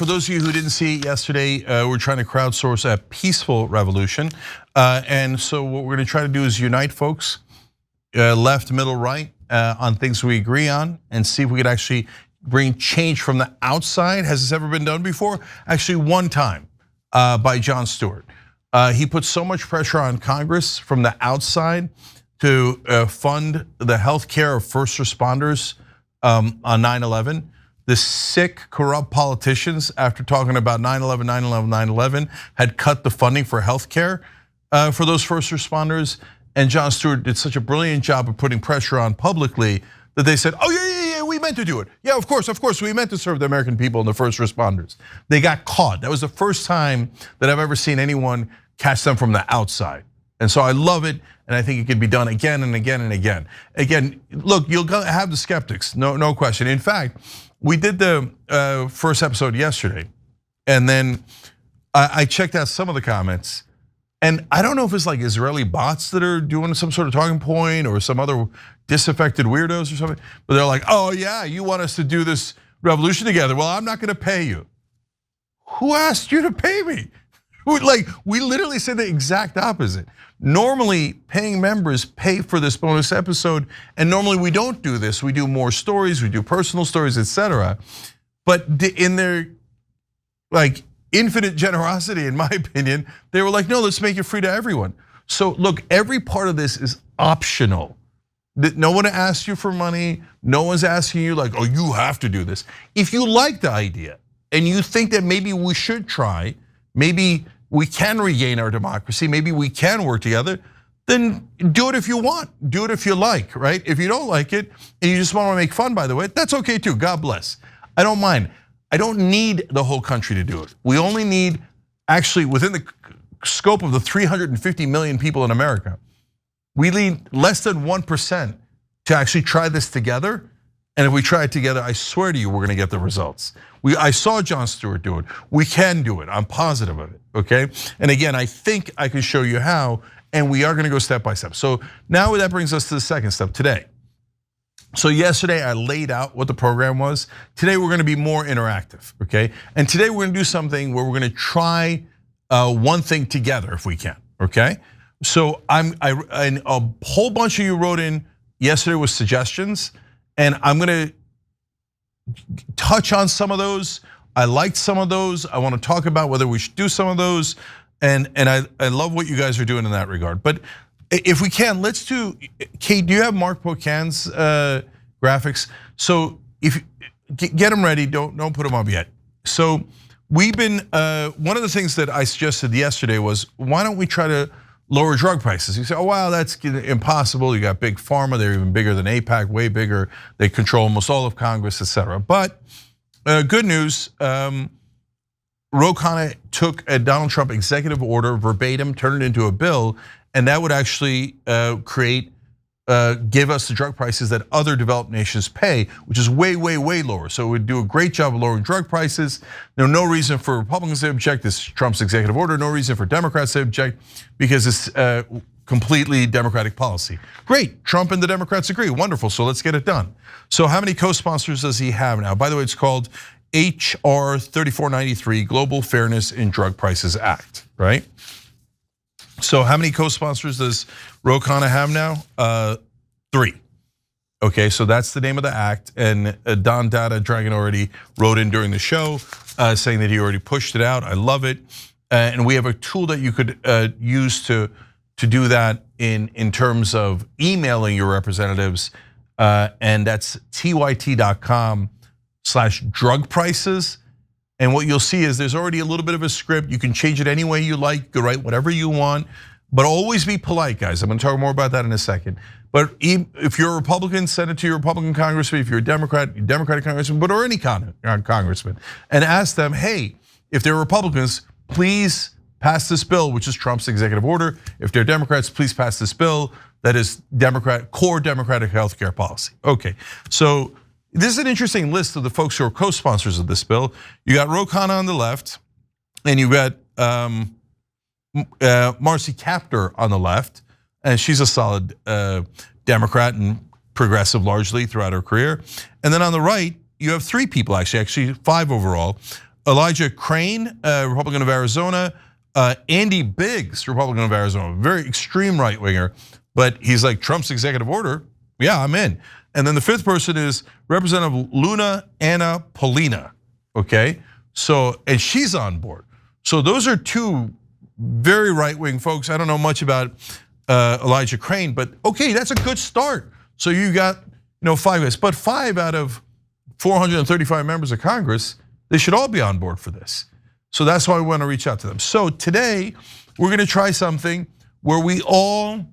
For those of you who didn't see it yesterday, we're trying to crowdsource a peaceful revolution. And so what we're gonna try to do is unite folks, left, middle, right, on things we agree on and see if we could actually bring change from the outside. Has this ever been done before? Actually, one time by Jon Stewart. He put so much pressure on Congress from the outside to fund the health care of first responders on 9/11. The sick, corrupt politicians, after talking about 9/11, 9/11, 9/11, had cut the funding for health care for those first responders. And Jon Stewart did such a brilliant job of putting pressure on publicly that they said, oh yeah, we meant to do it. Yeah, of course, we meant to serve the American people and the first responders. They got caught. That was the first time that I've ever seen anyone catch them from the outside. And so I love it, and I think it can be done again and again and again. Again, look, you'll have the skeptics, no question. In fact, we did the first episode yesterday, and then I checked out some of the comments, and I don't know if it's like Israeli bots that are doing some sort of talking point or some other disaffected weirdos or something, but they're like, oh yeah, you want us to do this revolution together. Well, I'm not gonna pay you. Who asked you to pay me? Like, we literally said the exact opposite. Normally, paying members pay for this bonus episode, and normally we don't do this. We do more stories, we do personal stories, etc. But in their like infinite generosity, in my opinion, they were like, no, let's make it free to everyone. So look, every part of this is optional. No one asked you for money. No one's asking you like, oh, you have to do this. If you like the idea and you think that maybe we should try, maybe we can regain our democracy, maybe we can work together, then do it if you want, do it if you like, right? If you don't like it and you just want to make fun, by the way, that's okay too, God bless. I don't mind. I don't need the whole country to do it. We only need, actually within the scope of the 350 million people in America, we need less than 1% to actually try this together. And if we try it together, I swear to you, we're gonna get the results. I saw Jon Stewart do it. We can do it, I'm positive of it, okay? And again, I think I can show you how, and we are gonna go step by step. So now that brings us to the second step today. So yesterday I laid out what the program was. Today we're gonna be more interactive, okay? And today we're gonna do something where we're gonna try one thing together if we can, okay? So and a whole bunch of you wrote in yesterday with suggestions, and I'm gonna touch on some of those. I liked some of those. I want to talk about whether we should do some of those, and I love what you guys are doing in that regard. But if we can, let's do. Kate, do you have Mark Pocan's graphics? So if get them ready, don't put them up yet. So we've been one of the things that I suggested yesterday was, why don't we try to lower drug prices? You say, oh wow, that's impossible. You got big pharma, they're even bigger than AIPAC, way bigger. They control almost all of Congress, etc. But good news, Ro Khanna took a Donald Trump executive order verbatim, turned it into a bill, and that would actually give us the drug prices that other developed nations pay, which is way lower. So it would do a great job of lowering drug prices. There's no reason for Republicans to object. This is Trump's executive order. No reason for Democrats to object because it's completely Democratic policy. Great, Trump and the Democrats agree, wonderful, so let's get it done. So how many co-sponsors does he have now? By the way, it's called HR 3493, Global Fairness in Drug Prices Act, right? So how many co-sponsors does Ro Khanna have now? 3. Okay, so that's the name of the act, and Don Data Dragon already wrote in during the show saying that he already pushed it out. I love it, and we have a tool that you could use to do that in terms of emailing your representatives, and that's tyt.com/drug prices. And what you'll see is there's already a little bit of a script. You can change it any way you like. You can write whatever you want, but always be polite, guys. I'm gonna talk more about that in a second. But if you're a Republican, send it to your Republican congressman. If you're a Democrat, your Democratic congressman, but or any congressman, and ask them, hey, if they're Republicans, please pass this bill, which is Trump's executive order. If they're Democrats, please pass this bill that is core Democratic healthcare policy. Okay, so this is an interesting list of the folks who are co-sponsors of this bill. You got Ro Khanna on the left, and you got Marcy Kaptur on the left, and she's a solid Democrat and progressive largely throughout her career. And then on the right, you have 3 people, actually 5 overall. Elijah Crane, Republican of Arizona. Andy Biggs, Republican of Arizona, very extreme right winger, but he's like Trump's executive order. Yeah, I'm in. And then the fifth person is Representative Luna Anna Polina. Okay, so and she's on board. So those are two very right wing folks. I don't know much about Elijah Crane, but okay, that's a good start. So you got 5 guys, but 5 out of 435 members of Congress, they should all be on board for this. So that's why we want to reach out to them. So today, we're going to try something where we all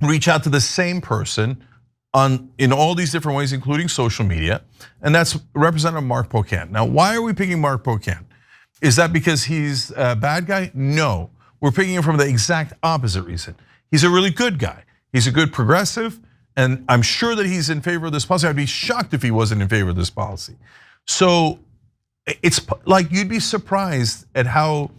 reach out to the same person in all these different ways, including social media, and that's Representative Mark Pocan. Now, why are we picking Mark Pocan? Is that because he's a bad guy? No, we're picking him from the exact opposite reason. He's a really good guy. He's a good progressive, and I'm sure that he's in favor of this policy. I'd be shocked if he wasn't in favor of this policy. So it's like you'd be surprised at how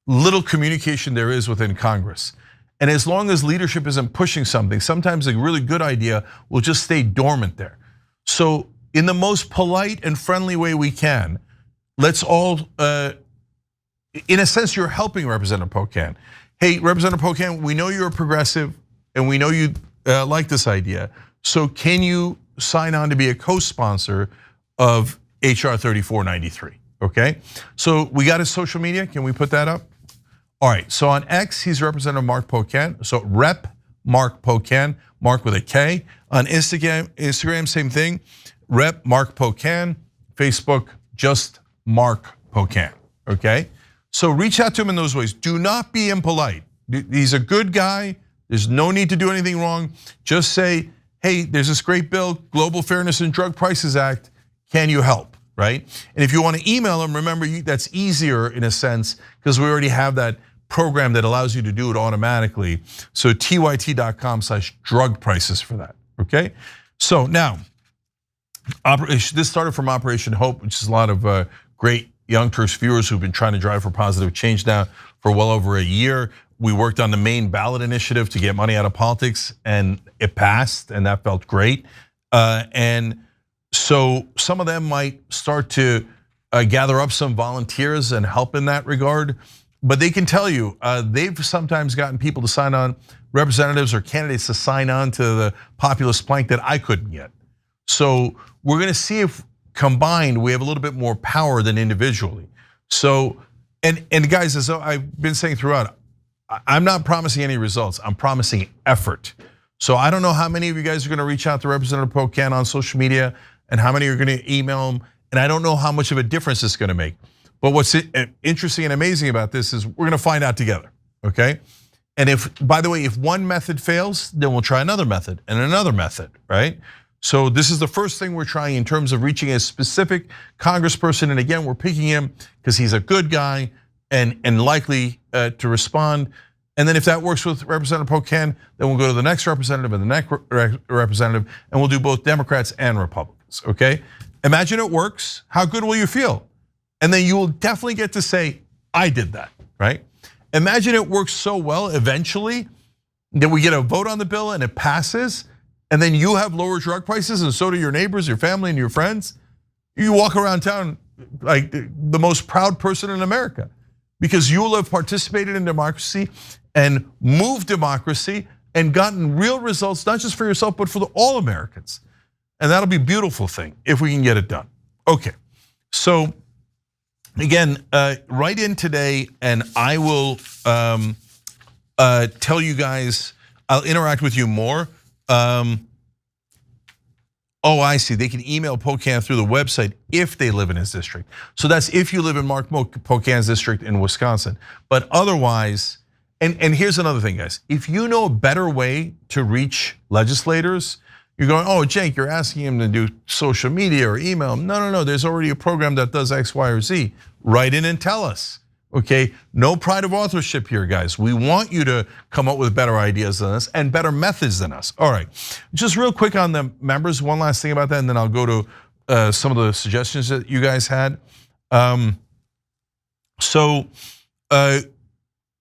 little communication there is within Congress. And as long as leadership isn't pushing something, sometimes a really good idea will just stay dormant there. So in the most polite and friendly way we can, let's all, in a sense, you're helping Representative Pocan. Hey, Representative Pocan, we know you're a progressive and we know you like this idea. So can you sign on to be a co-sponsor of HR 3493, okay? So we got his social media, can we put that up? All right, so on X, he's Representative Mark Pocan. So Rep Mark Pocan, Mark with a K. On Instagram, same thing, Rep Mark Pocan. Facebook, just Mark Pocan, okay? So reach out to him in those ways. Do not be impolite. He's a good guy. There's no need to do anything wrong. Just say, hey, there's this great bill, Global Fairness and Drug Prices Act. Can you help, right? And if you want to email him, remember that's easier in a sense because we already have that program that allows you to do it automatically. So tyt.com/drug prices for that, okay? So now, this started from Operation Hope, which is a lot of great Young Turks viewers who've been trying to drive for positive change now for well over a year. We worked on the main ballot initiative to get money out of politics and it passed and that felt great. And so some of them might start to gather up some volunteers and help in that regard. But they can tell you, they've sometimes gotten people to sign on, representatives or candidates to sign on to the populist plank that I couldn't get. So we're gonna see if combined we have a little bit more power than individually. So, and guys, as I've been saying throughout, I'm not promising any results, I'm promising effort. So I don't know how many of you guys are gonna reach out to Representative Pocan on social media and how many are gonna email him, and I don't know how much of a difference it's gonna make. But what's interesting and amazing about this is we're gonna find out together, okay? And if, by the way, if one method fails, then we'll try another method and another method, right? So this is the first thing we're trying in terms of reaching a specific congressperson. And again, we're picking him because he's a good guy and likely to respond. And then if that works with Representative Pocan, then we'll go to the next representative and the next representative, and we'll do both Democrats and Republicans, okay? Imagine it works, how good will you feel? And then you will definitely get to say, I did that, right? Imagine it works so well eventually that we get a vote on the bill and it passes, and then you have lower drug prices and so do your neighbors, your family, and your friends. You walk around town like the most proud person in America because you will have participated in democracy and moved democracy and gotten real results, not just for yourself, but for all Americans. And that'll be a beautiful thing if we can get it done. Okay, so again, write in today and I will tell you guys, I'll interact with you more. Oh, I see, they can email Pocan through the website if they live in his district. So that's if you live in Mark Pocan's district in Wisconsin. But otherwise, and here's another thing, guys. If you know a better way to reach legislators, you're going, oh, Cenk, you're asking him to do social media or email. No, there's already a program that does X, Y, or Z. Write in and tell us, okay? No pride of authorship here, guys. We want you to come up with better ideas than us and better methods than us. All right, just real quick on the members, one last thing about that, and then I'll go to some of the suggestions that you guys had.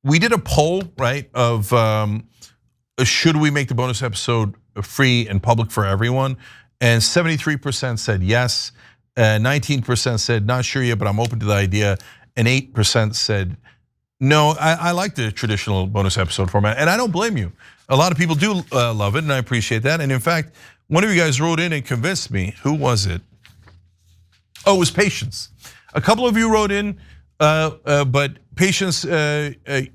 We did a poll, right, of should we make the bonus episode free and public for everyone? And 73% said yes, 19% said not sure yet, but I'm open to the idea, and 8% said no, I like the traditional bonus episode format, and I don't blame you. A lot of people do love it, and I appreciate that. And in fact, one of you guys wrote in and convinced me. Who was it? Oh, it was Patience. A couple of you wrote in, but Patience made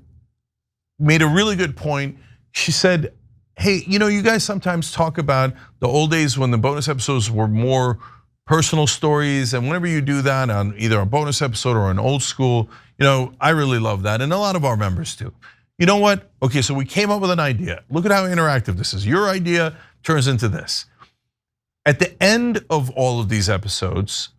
a really good point. She said, hey, you guys sometimes talk about the old days when the bonus episodes were more personal stories, and whenever you do that on either a bonus episode or an old school, I really love that, and a lot of our members do. You know what? Okay, so we came up with an idea. Look at how interactive this is. Your idea turns into this. At the end of all of these episodes,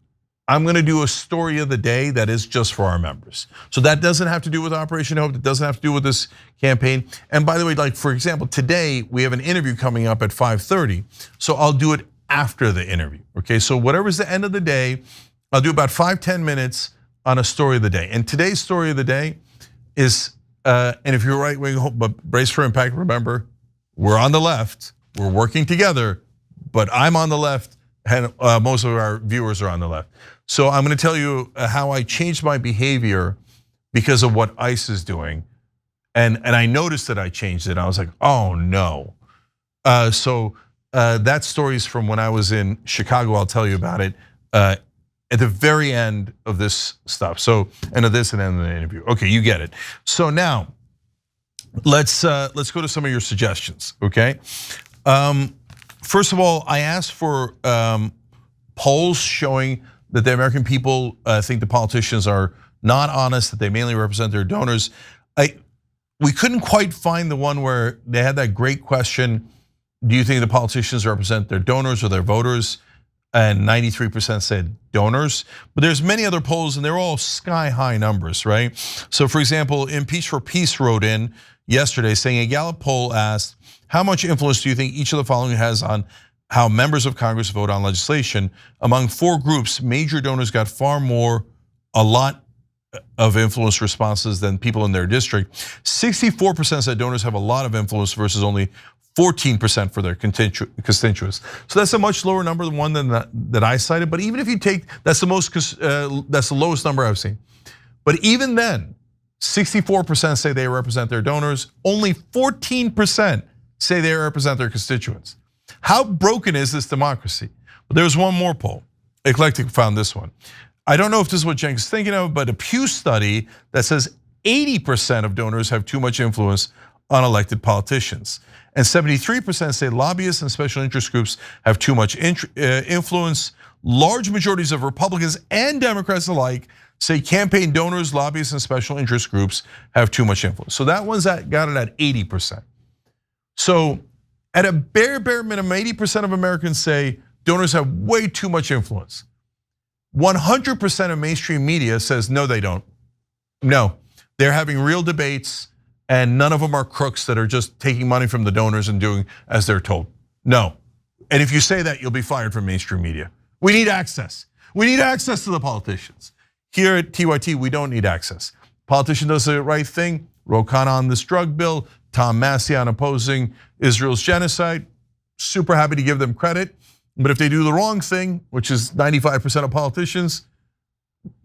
I'm gonna do a story of the day that is just for our members. So that doesn't have to do with Operation Hope, that doesn't have to do with this campaign. And by the way, like for example, today we have an interview coming up at 5:30, so I'll do it after the interview, okay? So whatever's the end of the day, I'll do about 5-10 minutes on a story of the day. And today's story of the day is, and if you're right wing, but brace for impact, remember, we're on the left, we're working together, but I'm on the left, and most of our viewers are on the left. So I'm gonna tell you how I changed my behavior because of what ICE is doing. And I noticed that I changed it, I was like, oh no. That story is from when I was in Chicago, I'll tell you about it at the very end of this stuff. So, end of this and end of the interview. Okay, you get it. So now, let's go to some of your suggestions, okay? First of all, I asked for polls showing that the American people think the politicians are not honest, that they mainly represent their donors. We couldn't quite find the one where they had that great question, do you think the politicians represent their donors or their voters? And 93% said donors, but there's many other polls and they're all sky high numbers, right? So for example, Impeach for Peace wrote in yesterday saying a Gallup poll asked, how much influence do you think each of the following has on how members of Congress vote on legislation? Among 4 groups, major donors got a lot of influence responses than people in their district. 64% said donors have a lot of influence versus only 14% for their constituents. So that's a much lower number than one that I cited. But even if you take, that's the lowest number I've seen. But even then, 64% say they represent their donors. Only 14% say they represent their constituents. How broken is this democracy? But there's one more poll. Eclectic found this one. I don't know if this is what Cenk is thinking of, but a Pew study that says 80% of donors have too much influence on elected politicians. And 73% say lobbyists and special interest groups have too much influence. Large majorities of Republicans and Democrats alike say campaign donors, lobbyists, and special interest groups have too much influence. So that one's got it at 80%. So at a bare minimum, 80% of Americans say donors have way too much influence. 100% of mainstream media says no, they don't. No, they're having real debates and none of them are crooks that are just taking money from the donors and doing as they're told. No, and if you say that, you'll be fired from mainstream media. We need access. We need access to the politicians. Here at TYT, we don't need access. Politician does the right thing, Ro Khanna on this drug bill, Tom Massey on opposing Israel's genocide, super happy to give them credit. But if they do the wrong thing, which is 95% of politicians,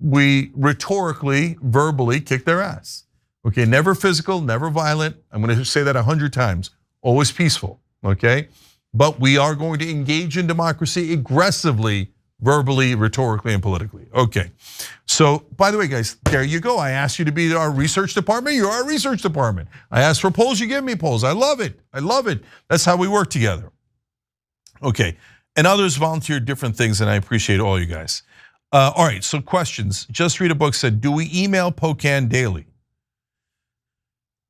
we rhetorically, verbally kick their ass. Okay, never physical, never violent. I'm gonna say that 100 times, always peaceful, okay? But we are going to engage in democracy aggressively, verbally, rhetorically, and politically. Okay, so by the way, guys, there you go. I asked you to be our research department, you're our research department. I asked for polls, you give me polls. I love it, I love it. That's how we work together. Okay, and others volunteered different things and I appreciate all you guys. All right, so questions. Just Read a Book said, do we email Pocan daily?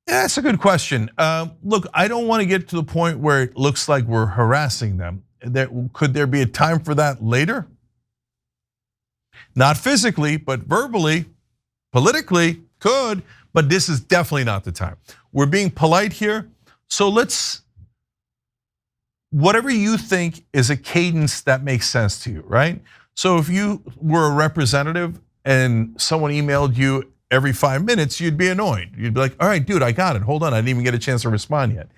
Yeah, that's a good question. Look, I don't want to get to the point where it looks like we're harassing them. Could there be a time for that later? Not physically, but verbally, politically, could, but this is definitely not the time. We're being polite here, so whatever you think is a cadence that makes sense to you, right? So if you were a representative and someone emailed you every 5 minutes, you'd be annoyed. You'd be like, all right, dude, I got it, hold on, I didn't even get a chance to respond yet.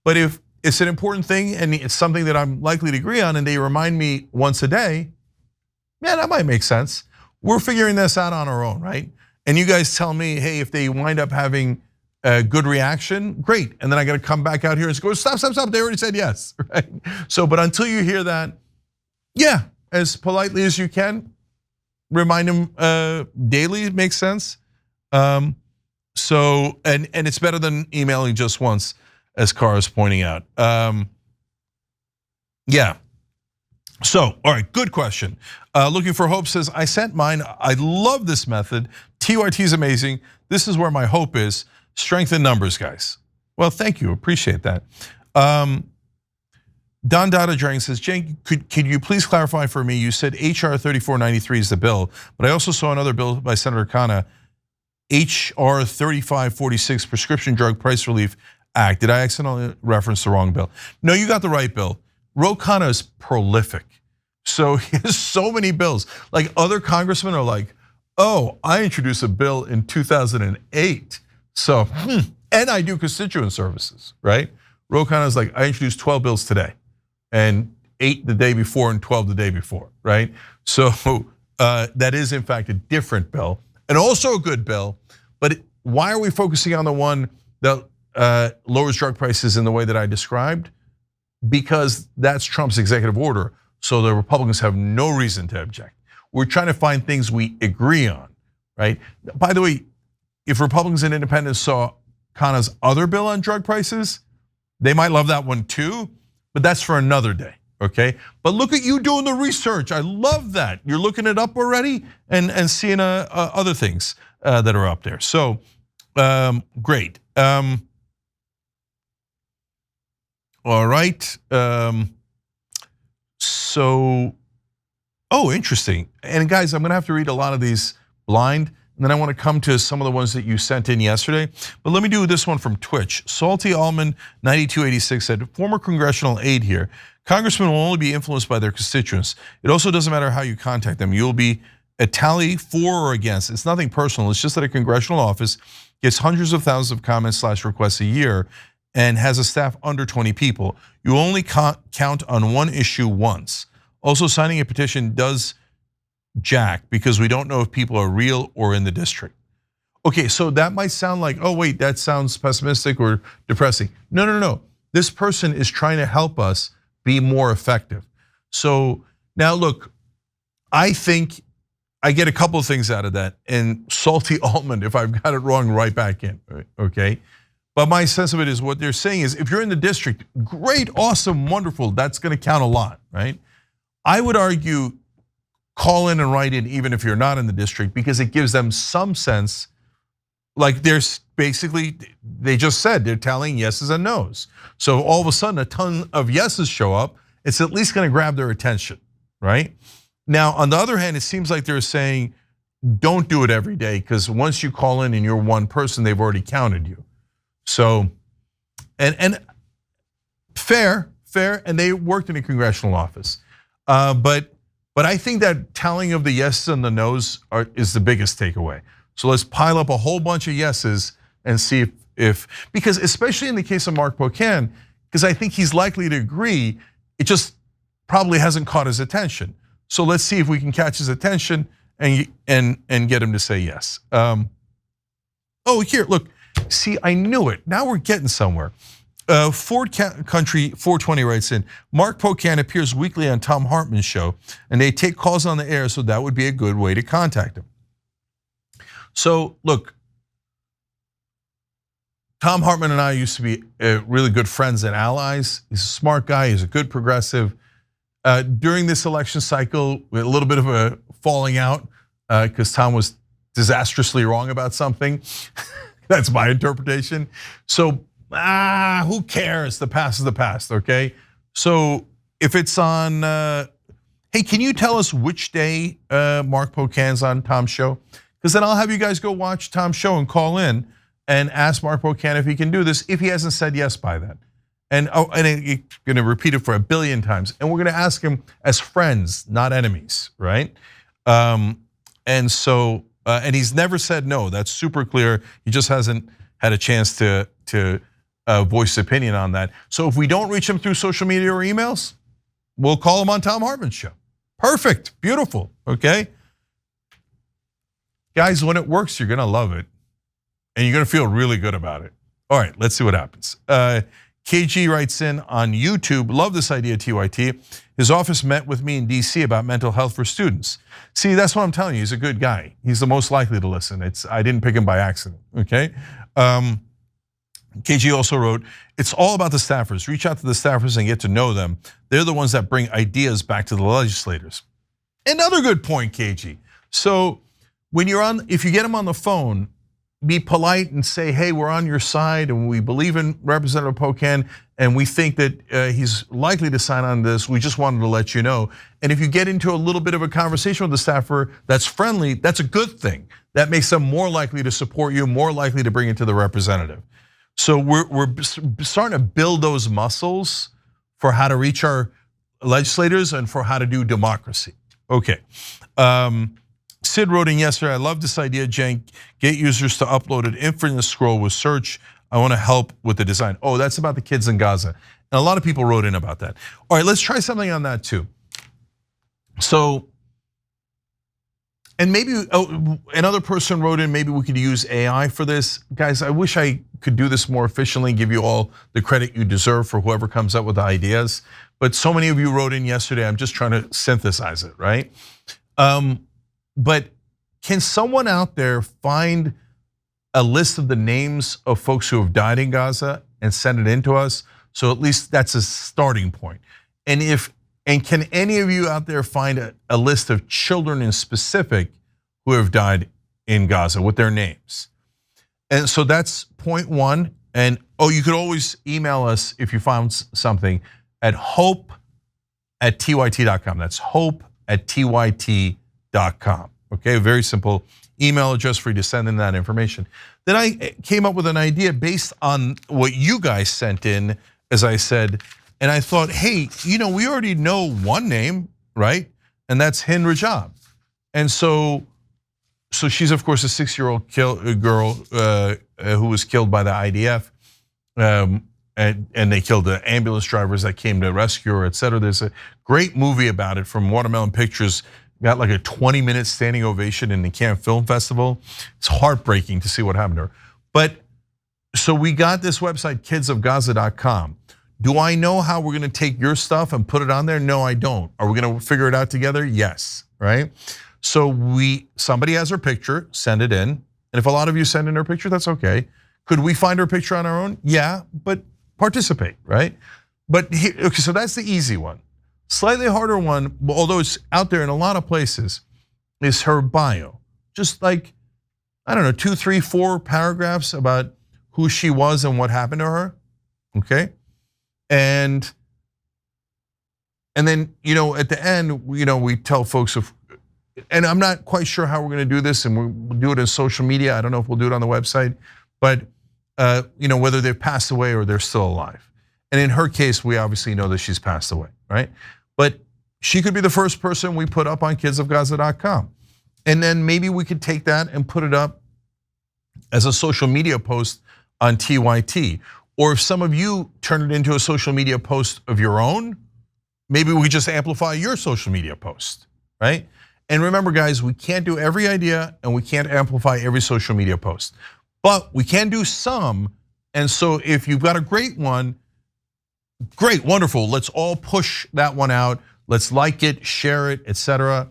But if it's an important thing and it's something that I'm likely to agree on and they remind me once a day, Yeah, that might make sense. We're figuring this out on our own, right? And you guys tell me, hey, if they wind up having a good reaction, great. And then I got to come back out here and go, stop. They already said yes, right? So, but until you hear that, yeah, as politely as you can, remind them daily. It makes sense. So, and it's better than emailing just once, as Cara is pointing out. Yeah. So, all right, good question. Looking for Hope says, I sent mine. I love this method. TYT is amazing. This is where my hope is. Strength in numbers, guys. Well, thank you. Appreciate that. Don Dada Drang says, Jane, could you please clarify for me? You said HR 3493 is the bill, but I also saw another bill by Senator Khanna, HR 3546, Prescription Drug Price Relief Act. Did I accidentally reference the wrong bill? No, you got the right bill. Ro Khanna is prolific. So he has so many bills. Like other congressmen are like, oh, I introduced a bill in 2008. So, and I do constituent services, right? Ro Khanna is like, I introduced 12 bills today and 8 the day before and 12 the day before, right? So that is in fact a different bill and also a good bill. But why are we focusing on the one that lowers drug prices in the way that I described? Because that's Trump's executive order. So the Republicans have no reason to object. We're trying to find things we agree on, right? By the way, if Republicans and independents saw Khanna's other bill on drug prices, they might love that one too, but that's for another day, okay? But look at you doing the research. I love that. You're looking it up already and seeing other things that are up there. So great. All right. So, interesting. And guys, I'm gonna have to read a lot of these blind, and then I want to come to some of the ones that you sent in yesterday. But let me do this one from Twitch. Salty Almond 9286 said, former congressional aide here. Congressmen will only be influenced by their constituents. It also doesn't matter how you contact them. You'll be a tally for or against. It's nothing personal. It's just that a congressional office gets hundreds of thousands of comments / requests a year and has a staff under 20 people. You only count on one issue once. Also, signing a petition does jack because we don't know if people are real or in the district. Okay, so that might sound like, oh wait, that sounds pessimistic or depressing. No. This person is trying to help us be more effective. So now look, I think I get a couple of things out of that. And Salty Almond, if I've got it wrong, right back in, okay? But my sense of it is what they're saying is if you're in the district, great, awesome, wonderful, that's gonna count a lot, right? I would argue call in and write in even if you're not in the district because it gives them some sense, like there's basically, they just said they're telling yeses and nos. So all of a sudden a ton of yeses show up, it's at least gonna grab their attention, right? Now, on the other hand, it seems like they're saying don't do it every day because once you call in and you're one person, they've already counted you. So, and fair, and they worked in a congressional office. But I think that tallying of the yeses and the nos is the biggest takeaway. So let's pile up a whole bunch of yeses and see if because especially in the case of Mark Pocan, because I think he's likely to agree, it just probably hasn't caught his attention. So let's see if we can catch his attention and get him to say yes. Here, look. See, I knew it. Now we're getting somewhere. Ford Country 420 writes in, Mark Pocan appears weekly on Tom Hartman's show, and they take calls on the air, so that would be a good way to contact him. So look, Tom Hartman and I used to be really good friends and allies. He's a smart guy, he's a good progressive. During this election cycle, we had a little bit of a falling out because Tom was disastrously wrong about something. That's my interpretation. So, who cares? The past is the past, okay? So if it's on, hey, can you tell us which day Mark Pocan's on Tom's show? Because then I'll have you guys go watch Tom's show and call in and ask Mark Pocan if he can do this, if he hasn't said yes by then. And I'm gonna repeat it for 1 billion times. And we're gonna ask him as friends, not enemies, right? And so, and he's never said no, that's super clear. He just hasn't had a chance to voice his opinion on that. So if we don't reach him through social media or emails, we'll call him on Tom Hartman's show. Perfect, beautiful, okay? Guys, when it works, you're gonna love it. And you're gonna feel really good about it. All right, let's see what happens. KG writes in on YouTube, love this idea, TYT. His office met with me in DC about mental health for students. See, that's what I'm telling you, he's a good guy. He's the most likely to listen. I didn't pick him by accident, okay? KG also wrote, it's all about the staffers. Reach out to the staffers and get to know them. They're the ones that bring ideas back to the legislators. Another good point, KG. So when if you get them on the phone, be polite and say, hey, we're on your side and we believe in Representative Pocan and we think that he's likely to sign on this. We just wanted to let you know. And if you get into a little bit of a conversation with the staffer that's friendly, that's a good thing. That makes them more likely to support you, more likely to bring it to the representative. So we're starting to build those muscles for how to reach our legislators and for how to do democracy. Okay. Sid wrote in yesterday, I love this idea, Jen. Get users to upload an infinite scroll with search. I want to help with the design. Oh, that's about the kids in Gaza. And a lot of people wrote in about that. All right, let's try something on that too. So, and maybe another person wrote in, maybe we could use AI for this. Guys, I wish I could do this more efficiently, give you all the credit you deserve for whoever comes up with the ideas. But so many of you wrote in yesterday, I'm just trying to synthesize it, right? But can someone out there find a list of the names of folks who have died in Gaza and send it in to us? So at least that's a starting point. And can any of you out there find a list of children in specific who have died in Gaza with their names? And so that's point one. And you could always email us if you found something at hope@tyt.com. That's hope@tyt.com. Okay, very simple email address for you to send in that information. Then I came up with an idea based on what you guys sent in, as I said, and I thought, hey, we already know one name, right? And that's Hind Rajab. And so she's of course a 6-year-old girl who was killed by the IDF, and they killed the ambulance drivers that came to rescue her, et cetera. There's a great movie about it from Watermelon Pictures. Got like a 20-minute standing ovation in the Cannes Film Festival. It's heartbreaking to see what happened to her. But so we got this website, kidsofgaza.com. Do I know how we're gonna take your stuff and put it on there? No, I don't. Are we gonna figure it out together? Yes, right? So somebody has her picture, send it in. And if a lot of you send in her picture, that's okay. Could we find her picture on our own? Yeah, but participate, right? But okay, so that's the easy one. Slightly harder one, although it's out there in a lot of places, is her bio. Just like, I don't know, 2, 3, 4 paragraphs about who she was and what happened to her, okay? And then, at the end, we tell folks and I'm not quite sure how we're gonna do this, and we'll do it in social media. I don't know if we'll do it on the website, but whether they've passed away or they're still alive. And in her case, we obviously know that she's passed away, right? But she could be the first person we put up on kidsofgaza.com. And then maybe we could take that and put it up as a social media post on TYT. Or if some of you turn it into a social media post of your own, maybe we just amplify your social media post, right? And remember guys, we can't do every idea and we can't amplify every social media post, but we can do some. And so if you've got a great one, great, wonderful, let's all push that one out. Let's like it, share it, etc.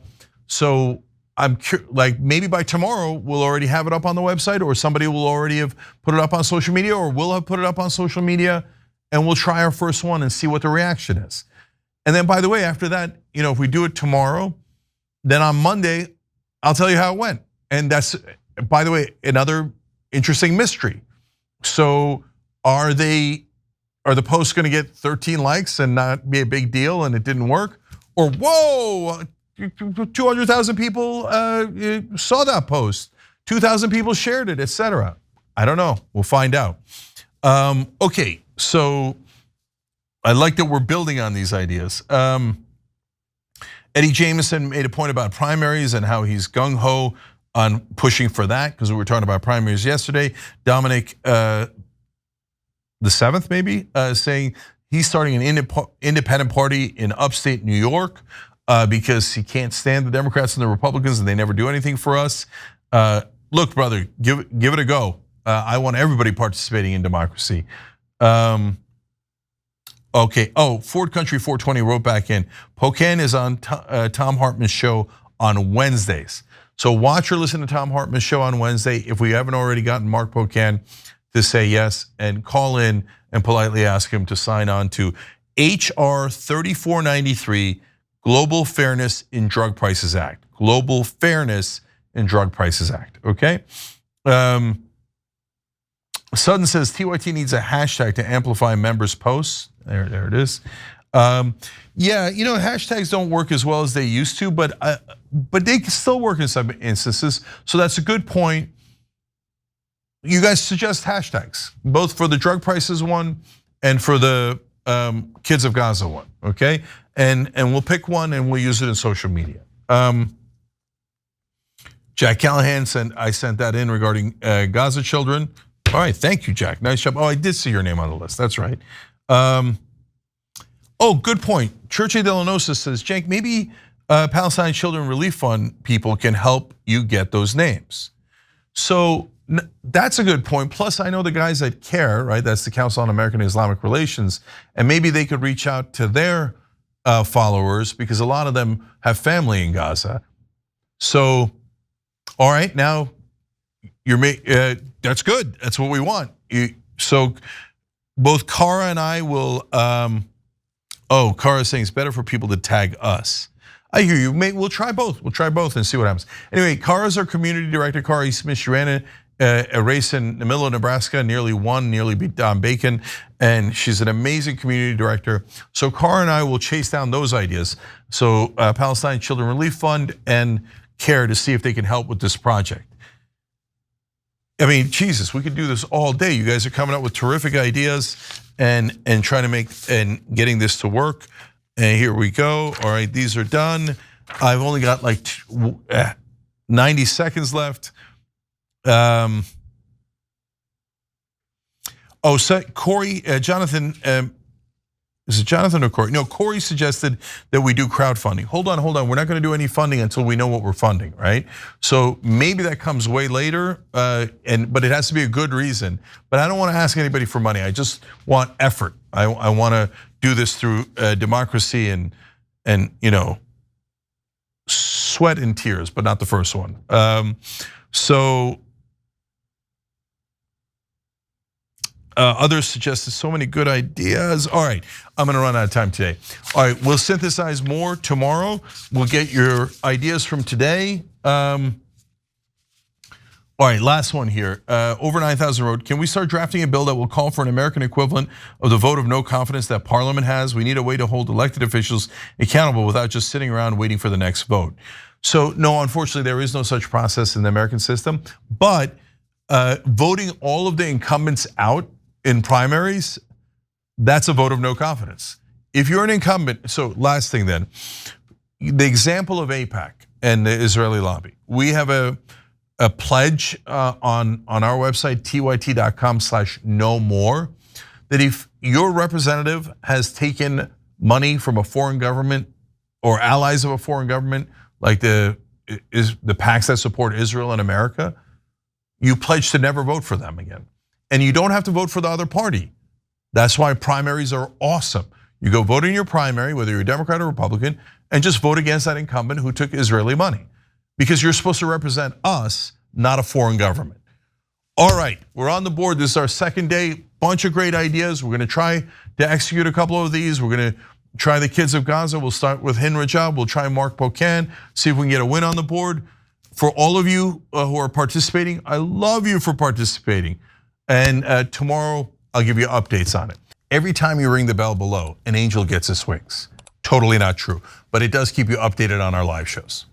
So I'm like, maybe by tomorrow we'll already have it up on the website, or somebody will already have put it up on social media, or we'll have put it up on social media, and we'll try our first one and see what the reaction is. And then by the way, after that, if we do it tomorrow, then on Monday, I'll tell you how it went. And that's, by the way, another interesting mystery. So are the posts gonna get 13 likes and not be a big deal and it didn't work? Or whoa, 200,000 people saw that post, 2,000 people shared it, etc. I don't know, we'll find out. Okay, so I like that we're building on these ideas. Eddie Jameson made a point about primaries and how he's gung-ho on pushing for that, because we were talking about primaries yesterday. Dominic the 7th maybe, saying he's starting an independent party in upstate New York. because he can't stand the Democrats and the Republicans, and they never do anything for us. Look, brother, give it a go. I want everybody participating in democracy. Okay. Oh, Ford Country 420 wrote back in. Pocan is on Tom Hartman's show on Wednesdays. So watch or listen to Tom Hartman's show on Wednesday. If we haven't already gotten Mark Pocan to say yes, and call in and politely ask him to sign on to HR 3493, Global Fairness in Drug Prices Act. Global Fairness in Drug Prices Act, okay? Sutton says TYT needs a hashtag to amplify members' posts. There it is. Yeah, hashtags don't work as well as they used to, but they can still work in some instances. So that's a good point. You guys suggest hashtags, both for the drug prices one and for the Kids of Gaza one, okay? And we'll pick one and we'll use it in social media. Jack Callahan I sent that in regarding Gaza children. All right, thank you, Jack. Nice job. Oh, I did see your name on the list. That's right. Oh, good point. Church of Delanosa says, Jake, maybe Palestine Children Relief Fund people can help you get those names. So that's a good point. Plus, I know the guys at CARE, right? That's the Council on American Islamic Relations, and maybe they could reach out to their followers because a lot of them have family in Gaza. So, all right, now that's good. That's what we want. So both Kara and I will. Kara's saying it's better for people to tag us. I hear you. We'll try both. We'll try both and see what happens. Anyway, Kara's our community director. Kara E. Smith. She ran a race in the middle of Nebraska, nearly won, nearly beat Don Bacon, and she's an amazing community director. So Kara and I will chase down those ideas. So Palestine Children Relief Fund and CARE to see if they can help with this project. I mean, Jesus, we could do this all day. You guys are coming up with terrific ideas and trying to make and getting this to work. And here we go. All right, these are done. I've only got like 90 seconds left. So Corey, Jonathan, is it Jonathan or Corey? No, Corey suggested that we do crowdfunding. Hold on. We're not going to do any funding until we know what we're funding, right? So maybe that comes way later, but it has to be a good reason. But I don't want to ask anybody for money. I just want effort. I want to do this through democracy and sweat and tears, but not the first one. Others suggested so many good ideas. All right, I'm gonna run out of time today. All right, we'll synthesize more tomorrow. We'll get your ideas from today. All right, last one here. Over 9,000 wrote, can we start drafting a bill that will call for an American equivalent of the vote of no confidence that Parliament has? We need a way to hold elected officials accountable without just sitting around waiting for the next vote. So no, unfortunately, there is no such process in the American system, but voting all of the incumbents out in primaries, that's a vote of no confidence. If you're an incumbent, so last thing then, the example of AIPAC and the Israeli lobby, we have a pledge on our website, tyt.com/no-more, that if your representative has taken money from a foreign government or allies of a foreign government, like the PACs that support Israel and America, you pledge to never vote for them again. And you don't have to vote for the other party. That's why primaries are awesome. You go vote in your primary, whether you're a Democrat or Republican, and just vote against that incumbent who took Israeli money. Because you're supposed to represent us, not a foreign government. All right, we're on the board. This is our second day, bunch of great ideas. We're gonna try to execute a couple of these. We're gonna try the Kids of Gaza. We'll start with Hind Rajab. We'll try Mark Pocan, see if we can get a win on the board. For all of you who are participating, I love you for participating. And tomorrow, I'll give you updates on it. Every time you ring the bell below, an angel gets his wings. Totally not true, but it does keep you updated on our live shows.